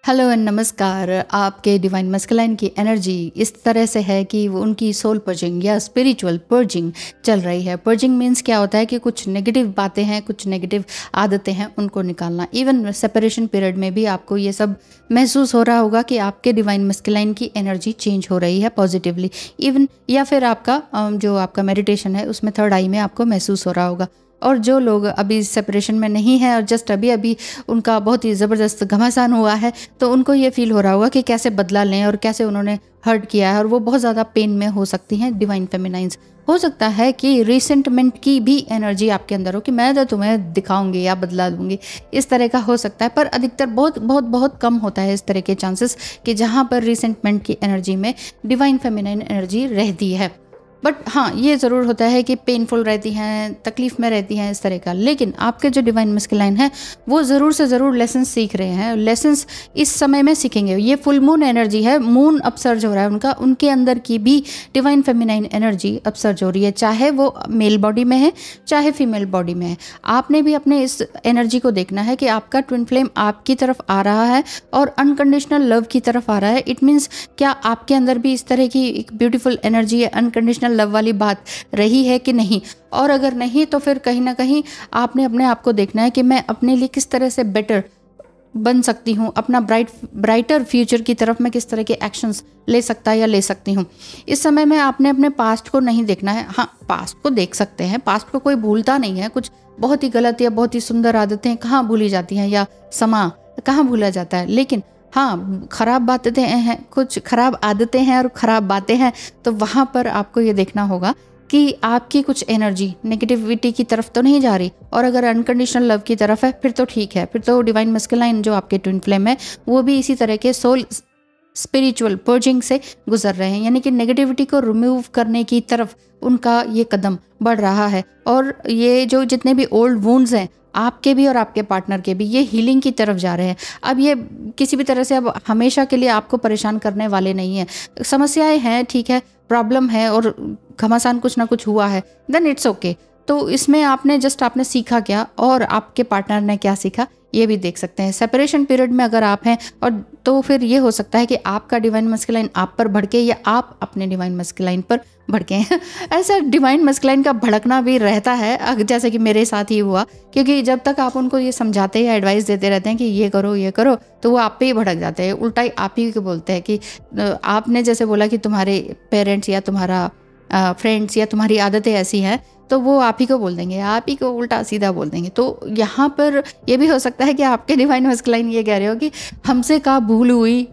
Hello and नमस्कार। आपके divine masculine की एनर्जी इस तरह से है कि वो उनकी सोल पर्जिंग या स्पिरिचुअल पर्जिंग चल रही है। पर्जिंग मीन्स क्या होता है कि कुछ नेगेटिव बातें हैं, कुछ नेगेटिव आदतें हैं, उनको निकालना। इवन सेपरेशन पीरियड में भी आपको ये सब महसूस हो रहा होगा कि आपके डिवाइन मस्कुलाइन की एनर्जी चेंज हो रही है पॉजिटिवली। इवन या फिर आपका जो आपका मेडिटेशन है उसमें थर्ड आई में आपको महसूस हो रहा होगा। और जो लोग अभी सेपरेशन में नहीं हैं और जस्ट अभी अभी उनका बहुत ही ज़बरदस्त घमासान हुआ है, तो उनको ये फील हो रहा होगा कि कैसे बदला लें और कैसे उन्होंने हर्ट किया है, और वो बहुत ज़्यादा पेन में हो सकती हैं डिवाइन फेमिनाइंस। हो सकता है कि रिसेंटमेंट की भी एनर्जी आपके अंदर हो कि मैं तो तुम्हें दिखाऊंगी या बदला दूंगी, इस तरह का हो सकता है। पर अधिकतर बहुत बहुत बहुत कम होता है इस तरह के चांसेस कि जहाँ पर रिसेंटमेंट की एनर्जी में डिवाइन फेमिनाइन एनर्जी रहती है। बट हाँ, ये ज़रूर होता है कि पेनफुल रहती हैं, तकलीफ़ में रहती हैं, इस तरह का। लेकिन आपके जो डिवाइन मस्कुलाइन है वो ज़रूर से ज़रूर लेसन्स सीख रहे हैं। लेसन्स इस समय में सीखेंगे। ये फुल मून एनर्जी है, मून अपसर्ज हो रहा है उनका, उनके अंदर की भी डिवाइन फेमिनाइन एनर्जी अपसर्ज हो रही है, चाहे वो मेल बॉडी में है चाहे फीमेल बॉडी में है। आपने भी अपने इस एनर्जी को देखना है कि आपका ट्विन फ्लेम आपकी तरफ आ रहा है और अनकंडीशनल लव की तरफ आ रहा है। इट मीन्स क्या आपके अंदर भी इस तरह की एक ब्यूटीफुल एनर्जी है, अनकंडीशनल लव वाली बात रही है कि नहीं? और अगर नहीं तो फिर कहीं ना कहीं आपने अपने आप को देखना है कि मैं अपने लिए किस तरह से बेटर बन सकती हूँ, अपना ब्राइटर फ्यूचर की तरफ मैं किस तरह के एक्शंस ले सकता या ले सकती हूँ। इस समय में आपने अपने पास्ट को नहीं देखना है। हाँ, पास्ट को देख सकते हैं, पास्ट को कोई भूलता नहीं है। कुछ बहुत ही गलत या बहुत ही सुंदर आदतें कहाँ भूली जाती हैं, या समा कहाँ भूला जाता है। लेकिन हाँ, खराब बातें हैं, कुछ खराब आदतें हैं और खराब बातें हैं, तो वहाँ पर आपको ये देखना होगा कि आपकी कुछ एनर्जी नेगेटिविटी की तरफ तो नहीं जा रही। और अगर अनकंडीशनल लव की तरफ है फिर तो ठीक है, फिर तो डिवाइन मस्कुलाइन जो आपके ट्विन फ्लेम है वो भी इसी तरह के सोल स्पिरिचुअल पर्जिंग से गुजर रहे हैं, यानी कि नेगेटिविटी को रिमूव करने की तरफ उनका ये कदम बढ़ रहा है। और ये जो जितने भी ओल्ड वुंड्स हैं आपके भी और आपके पार्टनर के भी, ये हीलिंग की तरफ जा रहे हैं। अब ये किसी भी तरह से अब हमेशा के लिए आपको परेशान करने वाले नहीं हैं। समस्याएं हैं, ठीक है, प्रॉब्लम है और घमासान कुछ ना कुछ हुआ है, देन इट्स ओके। तो इसमें आपने सीखा क्या और आपके पार्टनर ने क्या सीखा, ये भी देख सकते हैं। सेपरेशन पीरियड में अगर आप हैं और तो फिर ये हो सकता है कि आपका डिवाइन मस्कुलाइन आप पर भड़के या आप अपने डिवाइन मस्कुलाइन पर भड़के हैं। ऐसा डिवाइन मस्कुलाइन का भड़कना भी रहता है, जैसे कि मेरे साथ ही हुआ। क्योंकि जब तक आप उनको ये समझाते या एडवाइस देते रहते हैं कि ये करो, तो वो आप पे ही भड़क जाते हैं। उल्टा ही आप ही को बोलते हैं कि आपने जैसे बोला कि तुम्हारे पेरेंट्स या तुम्हारा फ्रेंड्स या तुम्हारी आदतें ऐसी हैं, तो वो आप ही को बोल देंगे, आप ही को उल्टा सीधा बोल देंगे। तो यहाँ पर ये भी हो सकता है कि आपके डिवाइन मस्कुलाइन ये कह रहे हो कि हमसे का भूल हुई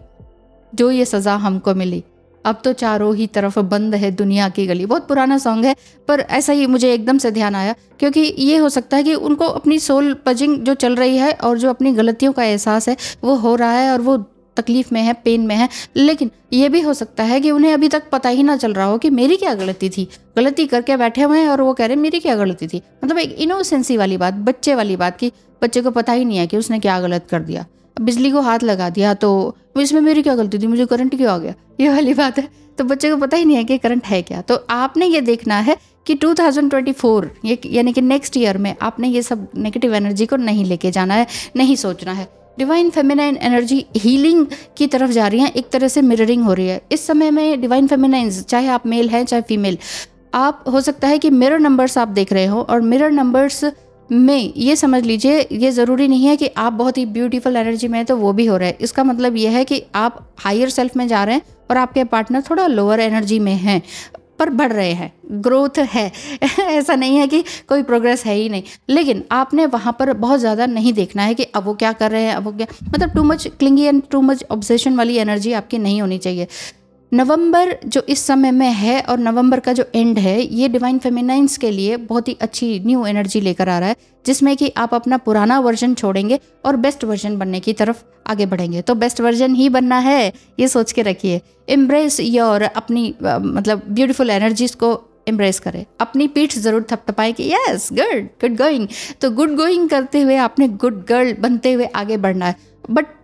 जो ये सज़ा हमको मिली, अब तो चारों ही तरफ बंद है दुनिया की गली। बहुत पुराना सॉन्ग है, पर ऐसा ही मुझे एकदम से ध्यान आया, क्योंकि ये हो सकता है कि उनको अपनी सोल पर्जिंग जो चल रही है और जो अपनी गलतियों का एहसास है वो हो रहा है और वो तकलीफ में है, पेन में है। लेकिन ये भी हो सकता है कि उन्हें अभी तक पता ही ना चल रहा हो कि मेरी क्या गलती थी। गलती करके बैठे हुए हैं और वो कह रहे हैं मेरी क्या गलती थी। मतलब एक इनोसेंसी वाली बात, बच्चे वाली बात की बच्चे को पता ही नहीं है कि उसने क्या गलत कर दिया। बिजली को हाथ लगा दिया तो इसमें मेरी क्या गलती थी, मुझे करंट क्यों आ गया, ये वाली बात है। तो बच्चे को पता ही नहीं है कि करंट है क्या। तो आपने ये देखना है कि 2024 यानी कि नेक्स्ट ईयर में आपने ये सब नेगेटिव एनर्जी को नहीं लेके जाना है, नहीं सोचना है। डिवाइन फेमिनाइन एनर्जी हीलिंग की तरफ जा रही है, एक तरह से मिररिंग हो रही है इस समय में। डिवाइन फेमिनाइंस, चाहे आप मेल हैं चाहे फीमेल, आप हो सकता है कि मिरर नंबर्स आप देख रहे हो, और मिरर नंबर्स में ये समझ लीजिए, ये ज़रूरी नहीं है कि आप बहुत ही ब्यूटीफुल एनर्जी में है तो वो भी हो रहा है। इसका मतलब ये है कि आप हायर सेल्फ में जा रहे हैं और आपके पार्टनर थोड़ा लोअर एनर्जी में हैं, पर बढ़ रहे हैं, ग्रोथ है। ऐसा नहीं है कि कोई प्रोग्रेस है ही नहीं। लेकिन आपने वहाँ पर बहुत ज़्यादा नहीं देखना है कि अब वो क्या कर रहे हैं, अब वो क्या, मतलब too much clingy and too much obsession वाली एनर्जी आपकी नहीं होनी चाहिए। नवंबर जो इस समय में है और नवंबर का जो एंड है, ये डिवाइन फेमिनाइंस के लिए बहुत ही अच्छी न्यू एनर्जी लेकर आ रहा है, जिसमें कि आप अपना पुराना वर्जन छोड़ेंगे और बेस्ट वर्जन बनने की तरफ आगे बढ़ेंगे। तो बेस्ट वर्जन ही बनना है, ये सोच के रखिए। एम्ब्रेस योर अपनी मतलब ब्यूटीफुल एनर्जीज को एम्ब्रेस करें। अपनी पीठ ज़रूर थपथपाएं कि यस गुड गोइंग। तो गुड गोइंग करते हुए आपने गुड गर्ल बनते हुए आगे बढ़ना है। But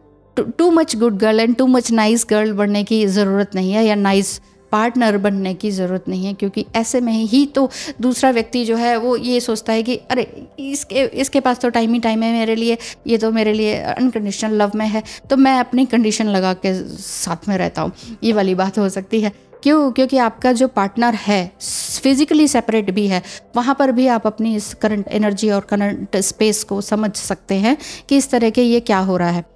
too much good girl and too much nice girl बनने की ज़रूरत नहीं है, या नाइस पार्टनर बनने की ज़रूरत नहीं है, क्योंकि ऐसे में ही तो दूसरा व्यक्ति जो है वो ये सोचता है कि अरे इसके पास तो टाइम ही टाइम है मेरे लिए, ये तो मेरे लिए अनकंडीशनल लव में है, तो मैं अपनी कंडीशन लगा के साथ में रहता हूँ, ये वाली बात हो सकती है। क्यों? क्योंकि आपका जो पार्टनर है फिजिकली सेपरेट भी है, वहाँ पर भी आप अपनी इस करंट एनर्जी और करंट स्पेस को समझ सकते हैं कि इस तरह के ये क्या हो रहा है।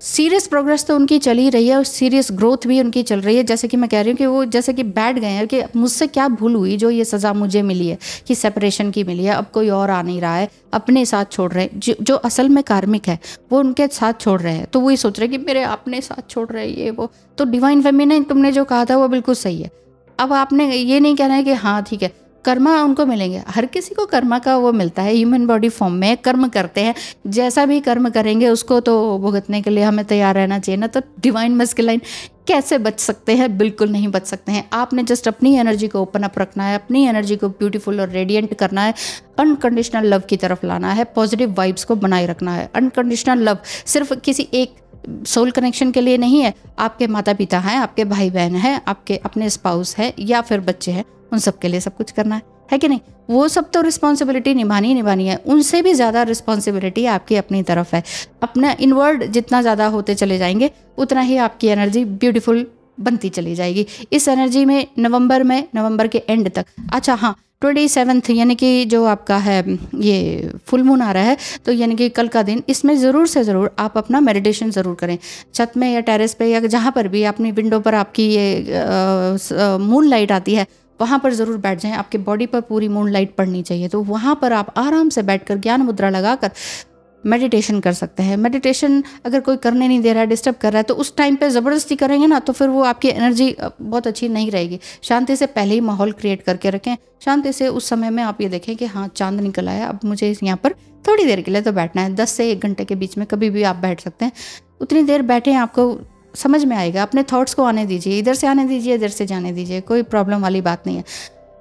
सीरियस प्रोग्रेस तो उनकी चल ही रही है और सीरियस ग्रोथ भी उनकी चल रही है। जैसे कि मैं कह रही हूँ कि वो जैसे कि बैठ गए हैं कि मुझसे क्या भूल हुई जो ये सज़ा मुझे मिली है कि सेपरेशन की मिली है, अब कोई और आ नहीं रहा है, अपने साथ छोड़ रहे हैं। जो असल में कार्मिक है वो उनके साथ छोड़ रहे हैं, तो वही सोच रहे हैं कि मेरे अपने साथ छोड़ रहे हैं ये वो। तो डिवाइन फेमिनिन तुमने जो कहा था वो बिल्कुल सही है। अब आपने ये नहीं कहना है कि हाँ ठीक है कर्मा उनको मिलेंगे, हर किसी को कर्मा का वो मिलता है, ह्यूमन बॉडी फॉर्म में कर्म करते हैं, जैसा भी कर्म करेंगे उसको तो भुगतने के लिए हमें तैयार रहना चाहिए ना। तो डिवाइन मस्कुलाइन कैसे बच सकते हैं? बिल्कुल नहीं बच सकते हैं। आपने जस्ट अपनी एनर्जी को ओपन अप रखना है, अपनी एनर्जी को ब्यूटीफुल और रेडिएंट करना है, अनकंडीशनल लव की तरफ लाना है, पॉजिटिव वाइब्स को बनाए रखना है। अनकंडीशनल लव सिर्फ किसी एक सोल कनेक्शन के लिए नहीं है, आपके माता पिता हैं, आपके भाई बहन हैं, आपके अपने स्पाउस हैं या फिर बच्चे हैं, उन सब के लिए सब कुछ करना है कि नहीं? वो सब तो रिस्पॉन्सिबिलिटी निभानी है, उनसे भी ज़्यादा रिस्पॉन्सिबिलिटी आपकी अपनी तरफ है। अपना इनवर्ड जितना ज़्यादा होते चले जाएंगे उतना ही आपकी एनर्जी ब्यूटीफुल बनती चली जाएगी। इस एनर्जी में नवंबर के एंड तक, अच्छा हाँ 27 यानी कि जो आपका है ये फुल मून आ रहा है, तो यानी कि कल का दिन, इसमें ज़रूर से ज़रूर आप अपना मेडिटेशन ज़रूर करें। छत में या टेरेस पे या जहाँ पर भी अपनी विंडो पर आपकी ये मून लाइट आती है वहाँ पर ज़रूर बैठ जाएं। आपके बॉडी पर पूरी मून लाइट पड़नी चाहिए, तो वहाँ पर आप आराम से बैठकर ज्ञान मुद्रा लगाकर मेडिटेशन कर सकते हैं। मेडिटेशन अगर कोई करने नहीं दे रहा है, डिस्टर्ब कर रहा है, तो उस टाइम पे ज़बरदस्ती करेंगे ना तो फिर वो आपकी एनर्जी बहुत अच्छी नहीं रहेगी। शांति से पहले ही माहौल क्रिएट करके रखें, शांति से उस समय में आप ये देखें कि हाँ चांद निकल आया, अब मुझे यहाँ पर थोड़ी देर के लिए तो बैठना है, 10 से 1 घंटे के बीच में कभी भी आप बैठ सकते हैं। उतनी देर बैठें, आपको समझ में आएगा। अपने थॉट्स को आने दीजिए, इधर से आने दीजिए, इधर से जाने दीजिए, कोई प्रॉब्लम वाली बात नहीं है।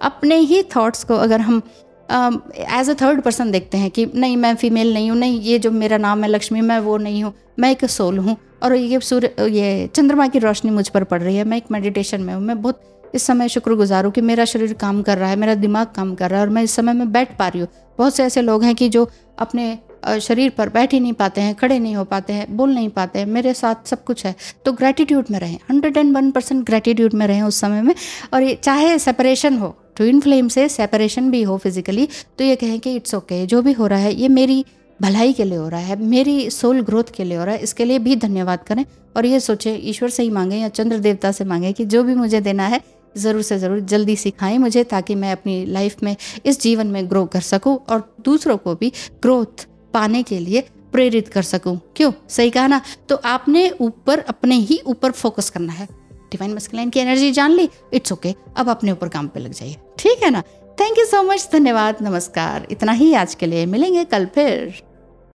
अपने ही थॉट्स को अगर हम एज अ थर्ड पर्सन देखते हैं कि नहीं मैं फीमेल नहीं हूँ, नहीं ये जो मेरा नाम है लक्ष्मी, मैं वो नहीं हूँ, मैं एक सोल हूँ और ये चंद्रमा की रोशनी मुझ पर पड़ रही है, मैं एक मेडिटेशन में हूँ, मैं बहुत इस समय शुक्रगुजार हूँ कि मेरा शरीर काम कर रहा है, मेरा दिमाग काम कर रहा है और मैं इस समय में बैठ पा रही हूँ। बहुत से ऐसे लोग हैं कि जो अपने शरीर पर बैठ ही नहीं पाते हैं, खड़े नहीं हो पाते हैं, बोल नहीं पाते हैं, मेरे साथ सब कुछ है। तो ग्रैटिट्यूड में रहें, 101% ग्रैटिट्यूड में रहें उस समय में। और ये चाहे सेपरेशन हो, ट्विन फ्लेम से सेपरेशन भी हो फिजिकली, तो ये कहें कि इट्स ओके, जो भी हो रहा है ये मेरी भलाई के लिए हो रहा है, मेरी सोल ग्रोथ के लिए हो रहा है, इसके लिए भी धन्यवाद करें। और ये सोचें, ईश्वर से ही मांगें या चंद्र देवता से मांगें कि जो भी मुझे देना है ज़रूर से ज़रूर जल्दी सिखाएं मुझे, ताकि मैं अपनी लाइफ में इस जीवन में ग्रो कर सकूं और दूसरों को भी ग्रोथ पाने के लिए प्रेरित कर सकूं। क्यों? सही कहा ना? तो आपने ऊपर, अपने ही ऊपर फोकस करना है। डिवाइन मस्कुलाइन की एनर्जी जान ली, इट्स ओके, अब अपने ऊपर काम पे लग जाइए, ठीक है ना? थैंक यू सो मच, धन्यवाद, नमस्कार। इतना ही आज के लिए, मिलेंगे कल फिर।